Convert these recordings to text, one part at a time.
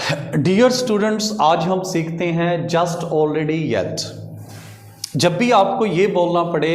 Dear students, आज हम सीखते हैं जस्ट ऑलरेडी येट। जब भी आपको ये बोलना पड़े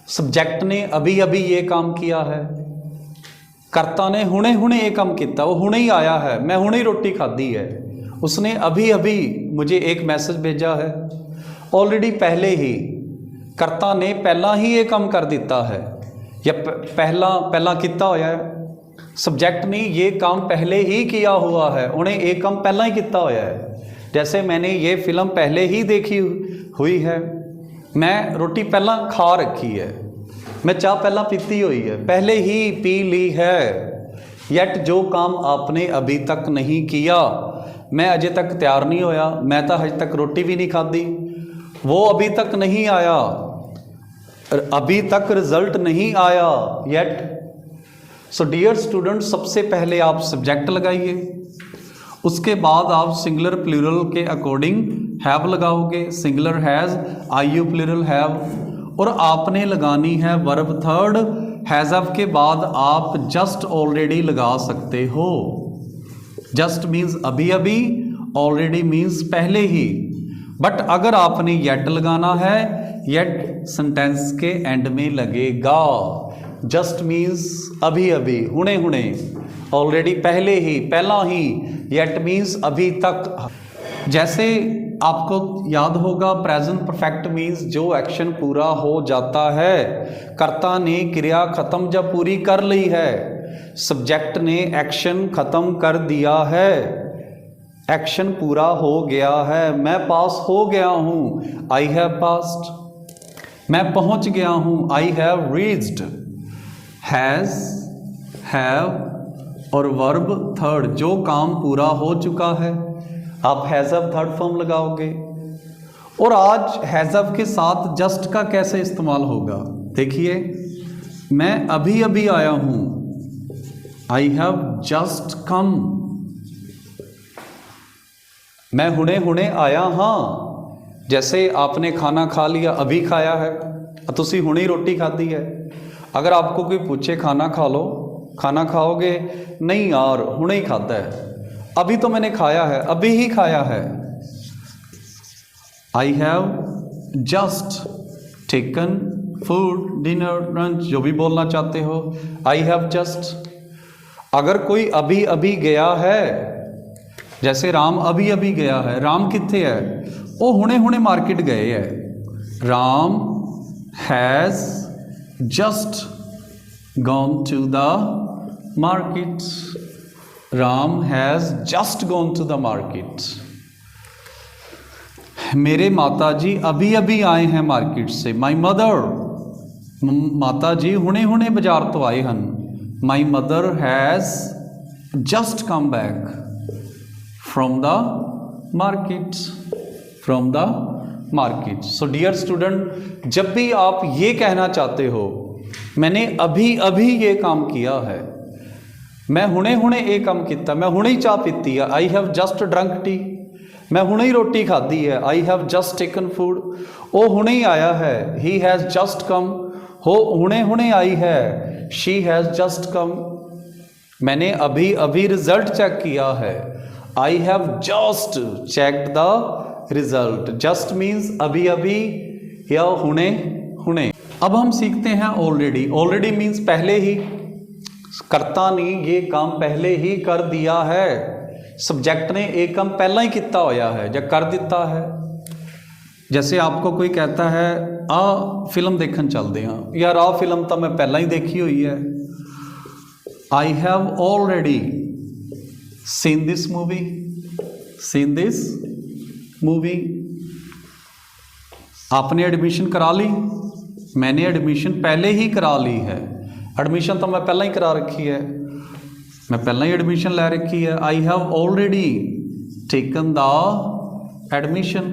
सब्जेक्ट ने अभी अभी ये काम किया है, कर्ता ने हुणे हुणे ये काम किया, वो हुणे ही आया है, मैं हुणे ही रोटी खाधी है, उसने अभी अभी मुझे एक मैसेज भेजा है, ऑलरेडी पहले ही, कर्ता ने पहला ही ये काम कर दिता है या पहला किता होया है, सब्जेक्ट ने ये काम पहले ही किया हुआ है, उन्हें एक काम पहला ही किया होया है। जैसे मैंने ये फिल्म पहले ही देखी हुई है, मैं रोटी पहला खा रखी है, मैं चाय पहला पीती हुई है, पहले ही पी ली है। येट जो काम आपने अभी तक नहीं किया, मैं अजे तक तैयार नहीं होया, मैं तो अजे तक रोटी भी नहीं खाधी, वो अभी तक नहीं आया, अभी तक रिजल्ट नहीं आया येट। सो डियर स्टूडेंट, सबसे पहले आप सब्जेक्ट लगाइए, उसके बाद आप सिंगुलर प्लूरल के अकॉर्डिंग हैव लगाओगे, singular has, I you plural have, और आपने लगानी है वर्ब थर्ड। हैज़ ऑफ के बाद आप जस्ट ऑलरेडी लगा सकते हो। जस्ट मीन्स अभी अभी, ऑलरेडी मीन्स पहले ही। बट अगर आपने येट लगाना है, येट सेंटेंस के एंड में लगेगा। जस्ट मीन्स अभी अभी, हुणे हुणे, ऑलरेडी पहले ही, पहला ही, येट मीन्स अभी तक। जैसे आपको याद होगा प्रेजेंट परफेक्ट मीन्स जो एक्शन पूरा हो जाता है, कर्ता ने क्रिया खत्म या पूरी कर ली है, सब्जेक्ट ने एक्शन खत्म कर दिया है, एक्शन पूरा हो गया है। मैं पास हो गया हूँ, आई हैव पास्ड। मैं पहुँच गया हूँ, I have reached. Has, have और वर्ब थर्ड, जो काम पूरा हो चुका है, आप हैज़ ऑफ थर्ड फॉर्म लगाओगे। और आज हैज़ ऑफ के साथ जस्ट का कैसे इस्तेमाल होगा, देखिए, मैं अभी अभी आया हूँ, आई हैव जस्ट कम। मैं हुणे हुणे आया हाँ, जैसे आपने खाना खा लिया, अभी खाया है, तुसी हुणे ही रोटी खाधी है। अगर आपको कोई पूछे खाना खा लो, खाना खाओगे, नहीं यार हुणे ही खाता है, अभी तो मैंने खाया है, अभी ही खाया है। I have just taken food, dinner, lunch, जो भी बोलना चाहते हो, आई हैव जस्ट। अगर कोई अभी अभी गया है, जैसे राम अभी अभी गया है, राम कितने है, वो हुणे हुणे मार्केट गए है। Ram has just gone to the market. Ram has just gone to the market. मेरे माता जी अभी अभी आए हैं मार्केट से। My mother, माता जी हुणे हुणे बाजार तो आए हैं। My mother has just come back from the market. From the market. So dear student, जब भी आप ये कहना चाहते हो मैंने अभी अभी ये काम किया है, मैं हुणे हुणे ये काम किया, मैं हुणे ही चाह पीती है, I have just drunk T, मैं हुणे ही रोटी खाधी है, I have just taken food, वो हुणे ही आया है, ही हैज़ जस्ट कम, हो हुणे हुणे आई है, शी हैज़ जस्ट कम। मैंने अभी अभी रिजल्ट चेक किया है, I have just checked the result. Just means अभी अभी या हुणे हुणे। अब हम सीखते हैं ऑलरेडी। ऑलरेडी मीन्स पहले ही, कर्ता ने ये काम पहले ही कर दिया है, सब्जेक्ट ने एक काम पहला ही किया होया है या कर दिता है। जैसे आपको कोई कहता है आ फिल्म देखन चलते हैं, यार आ फिल्म तो मैं पहला ही देखी हुई है, I have already seen this movie, scene this movie. आपने एडमिशन करा ली, मैंने एडमिशन पहले ही करा ली है, एडमिशन तो मैं पहला ही करा रखी है, मैं पहला ही एडमिशन ले रखी है। I have already taken the admission,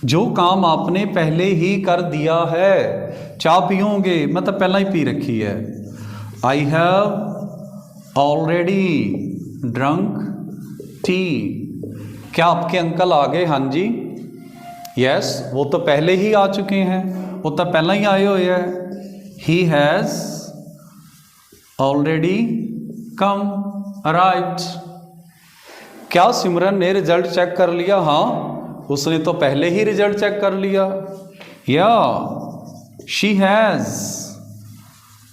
जो काम आपने पहले ही कर दिया है। चाय पियोगे, मैं तो पहला ही पी रखी है। I have already drunk T. क्या आपके अंकल आ गए? हाँ जी, यस, वो तो पहले ही आ चुके हैं, वो तो पहला ही आए हुए हैं। He has already come, arrived. क्या सिमरन ने रिजल्ट चेक कर लिया? हाँ, उसने तो पहले ही रिजल्ट चेक कर लिया। या she has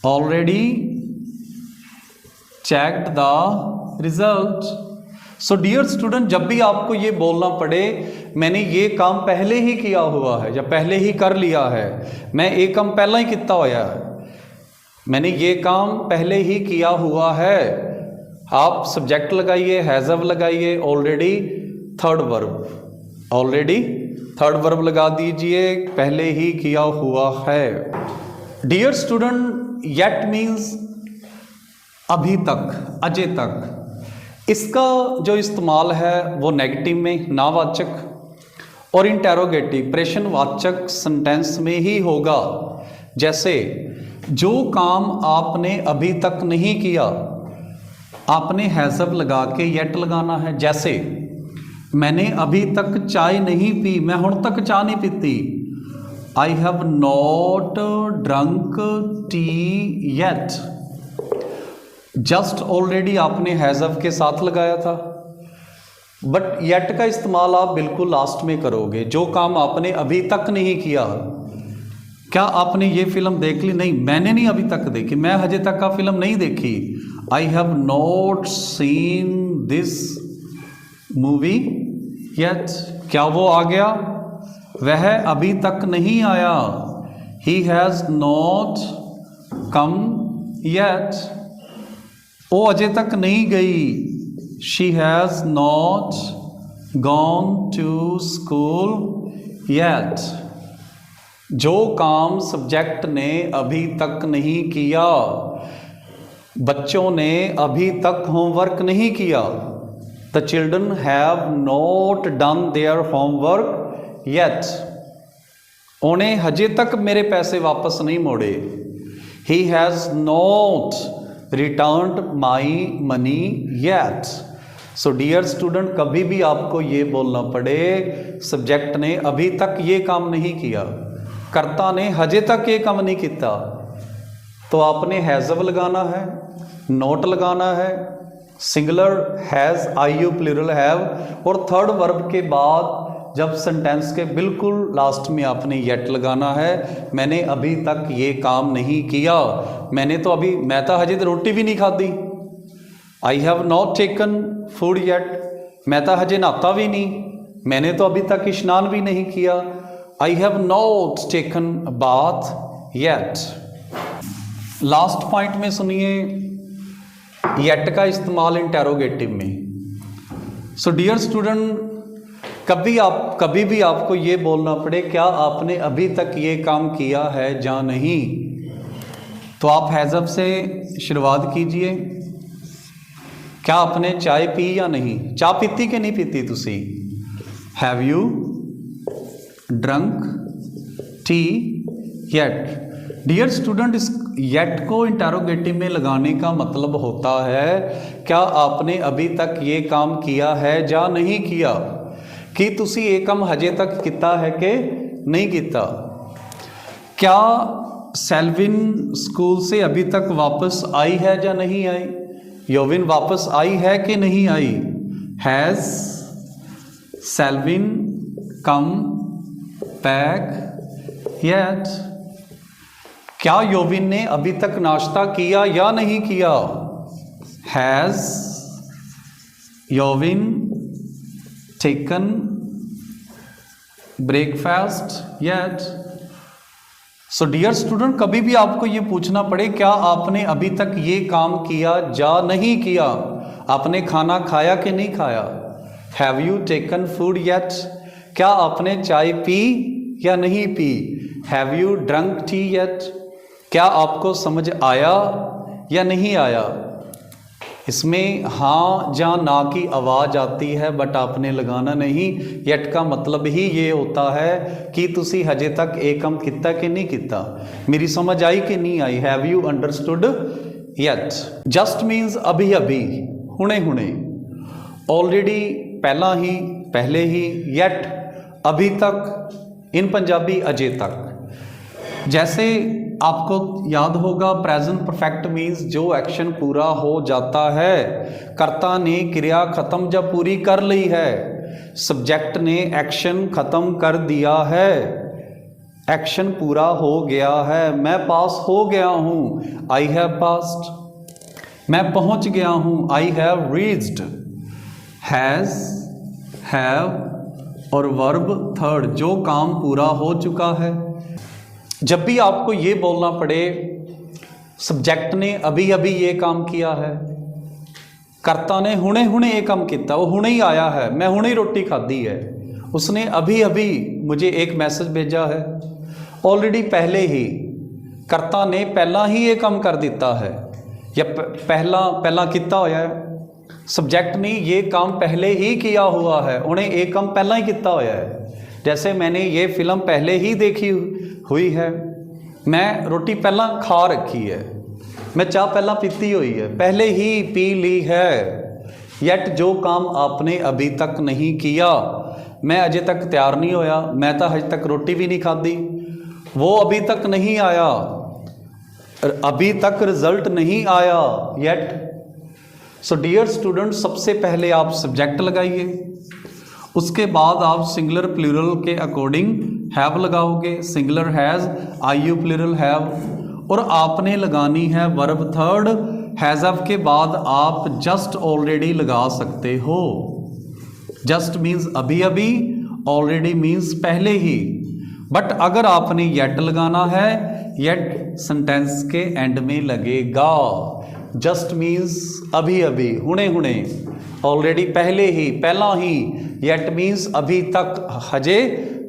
already checked the result. So dear student, जब भी आपको ये बोलना पड़े मैंने ये काम पहले ही किया हुआ है या पहले ही कर लिया है, मैं एक काम पहला ही किया होया है, मैंने ये काम पहले ही किया हुआ है, आप सब्जेक्ट लगाइए, हैज़व लगाइए, ऑलरेडी थर्ड वर्ब लगा दीजिए, पहले ही किया हुआ है। डियर स्टूडेंट, येट मीन्स अभी तक, अजय तक। इसका जो इस्तेमाल है वो नेगेटिव में नावाचक और इंटेरोगेटिव प्रश्नवाचक सेंटेंस में ही होगा। जैसे जो काम आपने अभी तक नहीं किया, आपने हैज़व लगा के येट लगाना है। जैसे मैंने अभी तक चाय नहीं पी, मैं हुण तक चाय नहीं पीती। आई have not drunk tea yet. Just already आपने हैज़व के साथ लगाया था, बट येट का इस्तेमाल आप बिल्कुल लास्ट में करोगे। जो काम आपने अभी तक नहीं किया, क्या आपने ये फिल्म देख ली? नहीं, मैंने नहीं अभी तक देखी, मैं हजे तक का फिल्म नहीं देखी। I have not seen this movie yet. क्या वो आ गया? वह अभी तक नहीं आया। He has not come yet. वो अजय तक नहीं गई। She has not gone to school yet. जो काम सब्जेक्ट ने अभी तक नहीं किया, बच्चों ने अभी तक होमवर्क नहीं किया। The children have not done their homework yet. उन्हें हजे तक मेरे पैसे वापस नहीं मोड़े। He has not returned my money yet. So dear student, कभी भी आपको ये बोलना पड़े सब्जेक्ट ने अभी तक ये काम नहीं किया, कर्ता ने हजे तक ये काम नहीं किया, तो आपने हैज़व लगाना है, नोट लगाना है, singular has, I you plural have, और थर्ड वर्ब के बाद जब सेंटेंस के बिल्कुल लास्ट में आपने येट लगाना है। मैंने अभी तक ये काम नहीं किया, मैं तो हजे रोटी भी नहीं खाधी। आई have not taken food yet. मैं तो हजे नहाता भी नहीं, मैंने तो अभी तक स्नान भी नहीं किया। आई have not taken bath yet. Last point में सुनिए, येट का इस्तेमाल इंटेरोगेटिव में। सो डियर स्टूडेंट, कभी भी आपको ये बोलना पड़े क्या आपने अभी तक ये काम किया है या नहीं, तो आप हैज़व से शुरुआत कीजिए। क्या आपने चाय पी या नहीं? चाय पीती कि नहीं पीती तुसी? Have you drunk tea yet? Dear student, इस येट को इंटेरोगेटिव में लगाने का मतलब होता है क्या आपने अभी तक ये काम किया है या नहीं किया, कि तुसी ये काम हजे तक किया है कि नहीं किया। क्या सेल्विन स्कूल से अभी तक वापस आई है या नहीं आई? योविन वापस आई है कि नहीं आई? Has Selwin come back yet? क्या योविन ने अभी तक नाश्ता किया या नहीं किया? Has Yovin taken breakfast yet? So dear student, कभी भी आपको ये पूछना पड़े क्या आपने अभी तक ये काम किया या नहीं किया, आपने खाना खाया कि नहीं खाया, have you taken food yet? क्या आपने चाय पी या नहीं P, have you drunk tea yet? क्या आपको समझ आया या नहीं आया? इसमें हाँ या ना की आवाज़ आती है, बट आपने लगाना नहीं। येट का मतलब ही ये होता है कि तुसी हजे तक एक काम किया कि नहीं किया, मेरी समझ आई कि नहीं आई। Have you understood yet? Just means अभी अभी, हुणे हुणे, ऑलरेडी पहला ही, पहले ही, येट अभी तक, इन पंजाबी अजे तक। जैसे आपको याद होगा प्रेजेंट परफेक्ट मीन्स जो एक्शन पूरा हो जाता है। कर्ता ने क्रिया खत्म जब पूरी कर ली है, सब्जेक्ट ने एक्शन खत्म कर दिया है, एक्शन पूरा हो गया है। मैं पास हो गया हूँ, आई हैव पास्ड। मैं पहुँच गया हूँ, I have reached. Has, have और वर्ब थर्ड, जो काम पूरा हो चुका है। जब भी आपको ये बोलना पड़े सब्जेक्ट ने अभी अभी ये काम किया है, कर्ता ने हुणे हुणे ये काम किया, वो हुणे ही आया है, मैं हुणे ही रोटी खाधी है, उसने अभी अभी मुझे एक मैसेज भेजा है, ऑलरेडी पहले ही कर्ता ने पहला ही ये काम कर दिता है या पहला किता होया है। सब्जेक्ट ने ये काम पहले ही किया हुआ है, उन्हें एक काम पहला ही किया होया है। जैसे मैंने ये फिल्म पहले ही देखी हुई है, मैं रोटी पहला खा रखी है, मैं चाय पहला पीती हुई है, पहले ही पी ली है। येट जो काम आपने अभी तक नहीं किया, मैं अजे तक तैयार नहीं होया, मैं तो अजे तक रोटी भी नहीं खाधी, वो अभी तक नहीं आया, अभी तक रिजल्ट नहीं आया येट। सो डियर स्टूडेंट, सबसे पहले आप सब्जेक्ट लगाइए, उसके बाद आप सिंगुलर प्लूरल के अकॉर्डिंग हैव लगाओगे, singular has, I you plural have, और आपने लगानी है वर्ब थर्ड। हैज़ हैव के बाद आप जस्ट ऑलरेडी लगा सकते हो। जस्ट मीन्स अभी अभी, ऑलरेडी मीन्स पहले ही। बट अगर आपने येट लगाना है, येट सेंटेंस के एंड में लगेगा। जस्ट मीन्स अभी अभी, हुणे हुणे, ऑलरेडी पहले ही, पहला ही, येट मीन्स अभी तक, हजे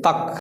तक।